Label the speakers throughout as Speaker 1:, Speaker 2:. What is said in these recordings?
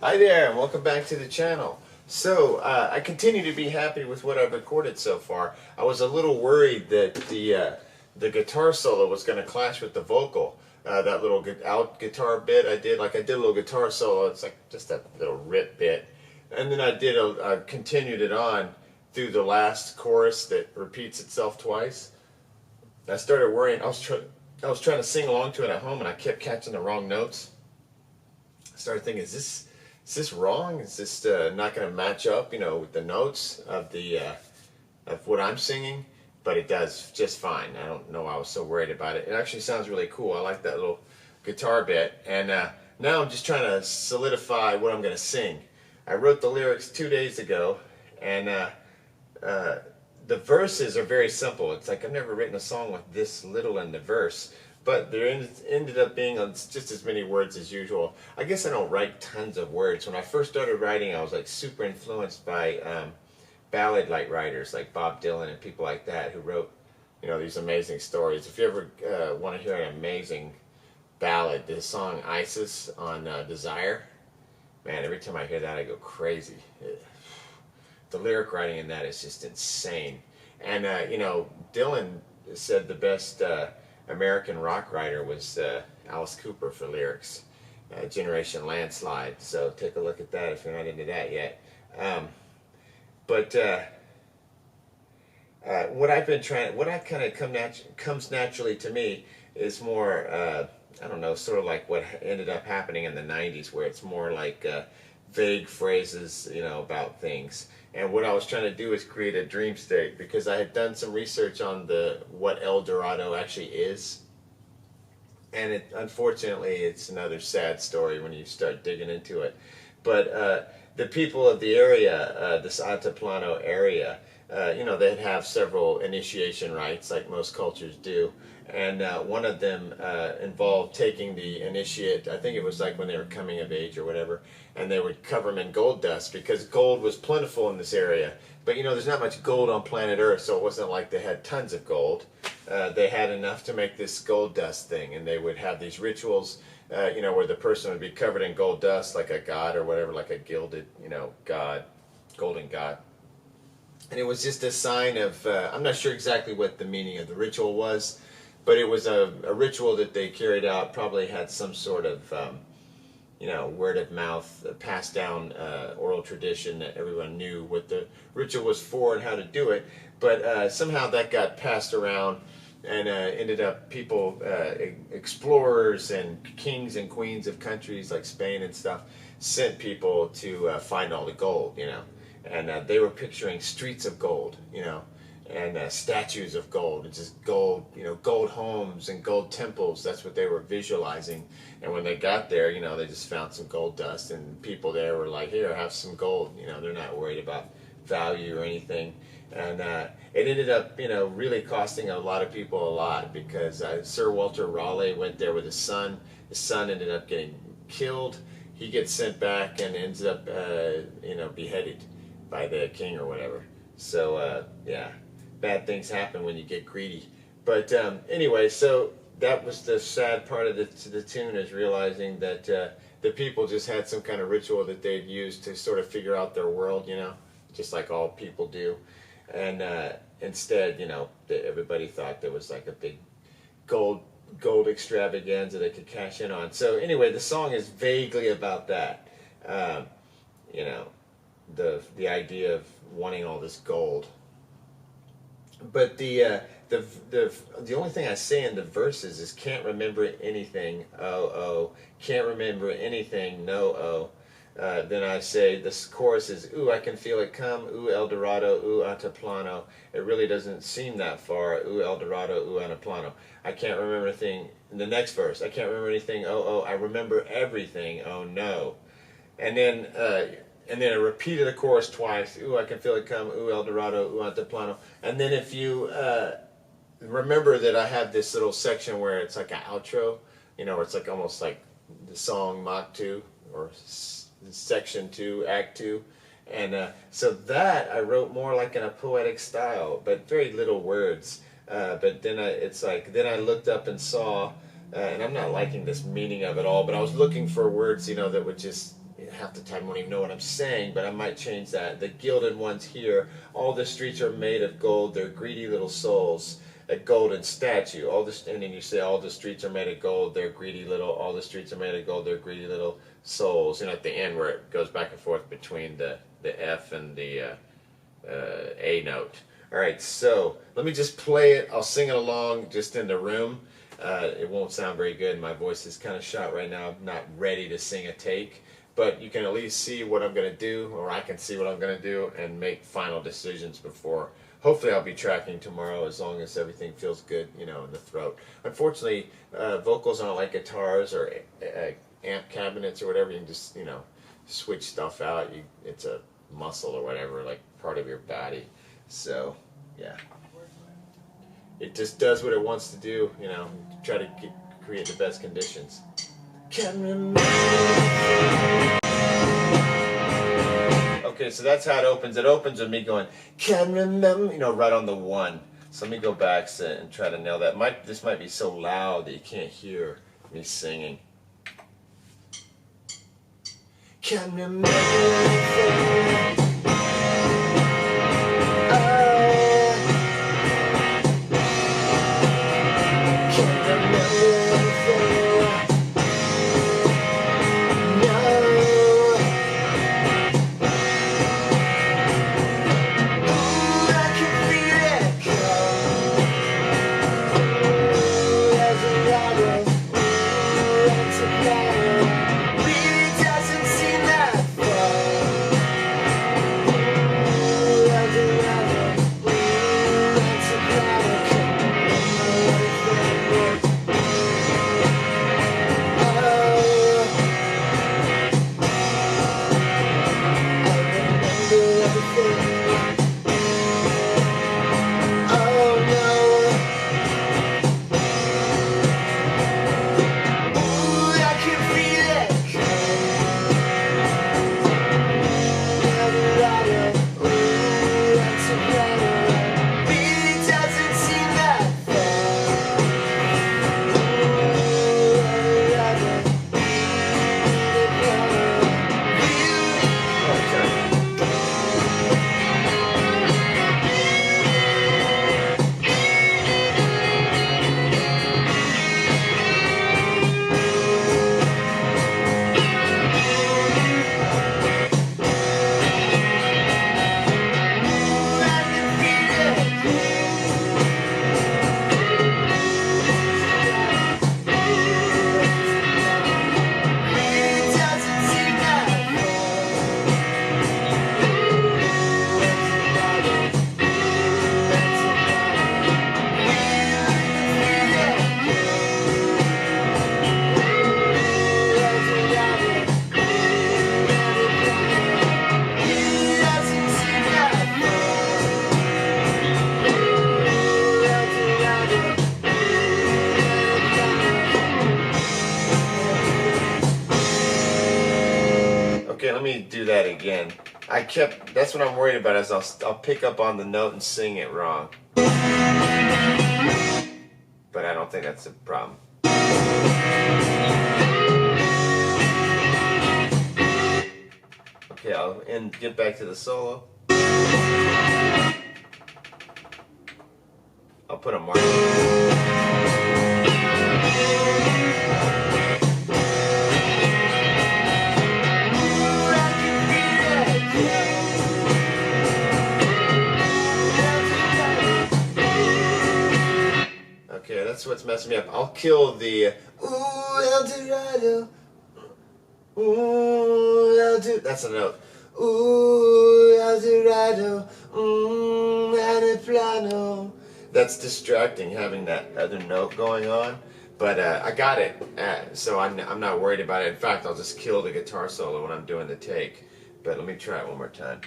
Speaker 1: Hi there, and welcome back to the channel. So, I continue to be happy with what I've recorded so far. I was a little worried that the guitar solo was going to clash with the vocal. That little out guitar bit I did, I did a little guitar solo, it's like just a little rip bit. And then I continued it on through the last chorus that repeats itself twice. I started worrying, I was trying to sing along to it at home and I kept catching the wrong notes. I started thinking, is this wrong? Is this not going to match up, with the notes of of what I'm singing? But it does just fine. I don't know why I was so worried about it. It actually sounds really cool. I like that little guitar bit. And now I'm just trying to solidify what I'm going to sing. I wrote the lyrics 2 days ago, and the verses are very simple. It's like I've never written a song with this little in the verse. But there ended up being just as many words as usual. I guess I don't write tons of words. When I first started writing, I was super influenced by ballad-like writers like Bob Dylan and people like that who wrote, these amazing stories. If you ever want to hear an amazing ballad, the song "Isis" on Desire, man, every time I hear that, I go crazy. The lyric writing in that is just insane. And Dylan said the best American rock writer was Alice Cooper for lyrics, Generation Landslide. So take a look at that if you're not into that yet. But comes naturally to me is more, I don't know, sort of like what ended up happening in the 90s, where it's more like vague phrases, about things. And what I was trying to do is create a dream state, because I had done some research on what El Dorado actually is. And unfortunately, it's another sad story when you start digging into it. But the people of the area, this Altiplano area, they'd have several initiation rites, like most cultures do. And one of them involved taking the initiate, I think it was like when they were coming of age or whatever, and they would cover them in gold dust, because gold was plentiful in this area. But there's not much gold on planet Earth, so it wasn't like they had tons of gold. They had enough to make this gold dust thing, and they would have these rituals, where the person would be covered in gold dust, like a god or whatever, like a gilded, god, golden god. And it was just a sign of, I'm not sure exactly what the meaning of the ritual was, but it was a ritual that they carried out, probably had some sort of, word of mouth, passed down oral tradition that everyone knew what the ritual was for and how to do it. But somehow that got passed around, and ended up people, explorers and kings and queens of countries like Spain and stuff, sent people to find all the gold, and they were picturing streets of gold, and statues of gold, and just gold, gold homes and gold temples. That's what they were visualizing. And when they got there, they just found some gold dust, and people there were like, here, have some gold. They're not worried about value or anything. And it ended up, really costing a lot of people a lot, because Sir Walter Raleigh went there with his son. His son ended up getting killed. He gets sent back and ends up, beheaded by the king or whatever. So, yeah. Bad things happen when you get greedy. But anyway, so that was the sad part of the tune, is realizing that the people just had some kind of ritual that they'd used to sort of figure out their world, just like all people do. And instead, everybody thought there was like a big gold extravaganza they could cash in on. So anyway, the song is vaguely about that. The idea of wanting all this gold. But the only thing I say in the verses is can't remember anything, oh, can't remember anything, no, oh. Then I say, this chorus is, ooh, I can feel it come, ooh, El Dorado, ooh, Altiplano. It really doesn't seem that far, ooh, El Dorado, ooh, Altiplano. I can't remember anything, in the next verse, I can't remember anything, oh, I remember everything, oh no. And then I repeated the chorus twice. Ooh, I can feel it come. Ooh, El Dorado. Ooh, Altiplano. And then if you remember that I have this little section where it's like an outro, where it's like almost like the song Mach 2 or Section 2, Act 2. And so that I wrote more like in a poetic style, but very little words. But then then I looked up and saw, and I'm not liking this meaning of it all, but I was looking for words, that would just half the time I won't even know what I'm saying, but I might change that. The gilded ones here, all the streets are made of gold, they're greedy little souls. A golden statue, and then you say all the streets are made of gold, they're greedy little, all the streets are made of gold, they're greedy little souls. You know, at the end where it goes back and forth between the F and the A note. All right, so let me just play it. I'll sing it along just in the room. It won't sound very good. My voice is kind of shot right now. I'm not ready to sing a take, but you can at least see what I'm going to do, or I can see what I'm going to do and make final decisions before. Hopefully I'll be tracking tomorrow as long as everything feels good, you know, in the throat. Unfortunately, vocals aren't like guitars or amp cabinets or whatever. You can just, you know, switch stuff out. It's a muscle or whatever, like part of your body. So, yeah. It just does what it wants to do, you know, try to create the best conditions. Can remember. Okay, so that's how it opens. It opens with me going, can remember, you know, right on the one. So let me go back and try to nail that. This might be so loud that you can't hear me singing. Can remember. Okay, let me do that again. That's what I'm worried about, is I'll pick up on the note and sing it wrong. But I don't think that's a problem. Okay, I'll get back to the solo. I'll put a mark. Okay, that's what's messing me up. I'll kill the ooh, El Dorado. Ooh, El Dorado. That's a note. Ooh, El Dorado. Plano. That's distracting, having that other note going on. But I got it, so I'm not worried about it. In fact, I'll just kill the guitar solo when I'm doing the take. But let me try it one more time.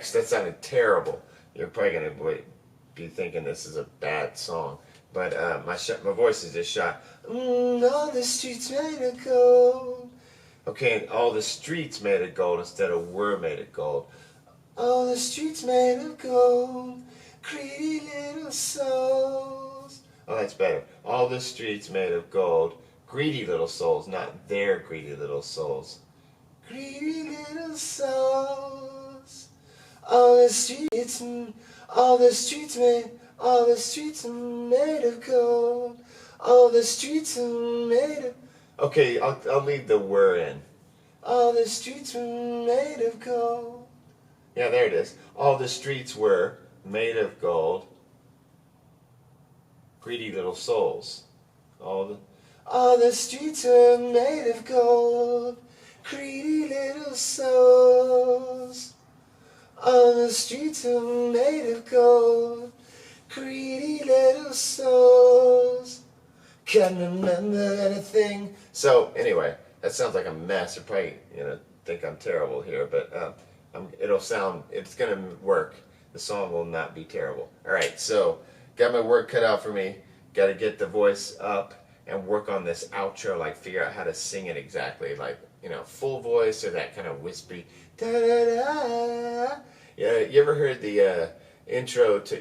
Speaker 1: Next, that sounded terrible. You're probably gonna be thinking this is a bad song, but my voice is just shot. All the streets made of gold. Okay, and all the streets made of gold instead of were made of gold. All the streets made of gold, greedy little souls. Oh, that's better. All the streets made of gold, greedy little souls, not their greedy little souls. Greedy little souls. All the streets, all the streets made, all the streets are made of gold. All the streets are made of. Okay, I'll leave the were in. All the streets were made of gold. Yeah, there it is. All the streets were made of gold. Greedy little souls. All the streets were made of gold. Greedy little souls. All the streets are made of gold. Greedy little souls. Can't remember anything. So anyway, that sounds like a mess. You're probably think I'm terrible here, but it's gonna work. The song will not be terrible. All right, so got my work cut out for me. Got to get the voice up and work on this outro. Like figure out how to sing it exactly. Like full voice or that kind of wispy. Da da da. Yeah, you ever heard the intro to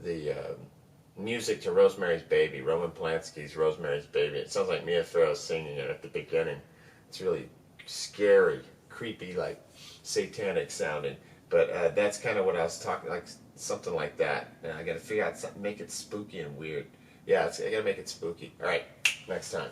Speaker 1: the music to Rosemary's Baby, Roman Polanski's Rosemary's Baby? It sounds like Mia Farrow singing it at the beginning. It's really scary, creepy, like satanic sounding. But that's kind of what I was talking, like something like that. And I got to figure out something, make it spooky and weird. Yeah, I got to make it spooky. All right, next time.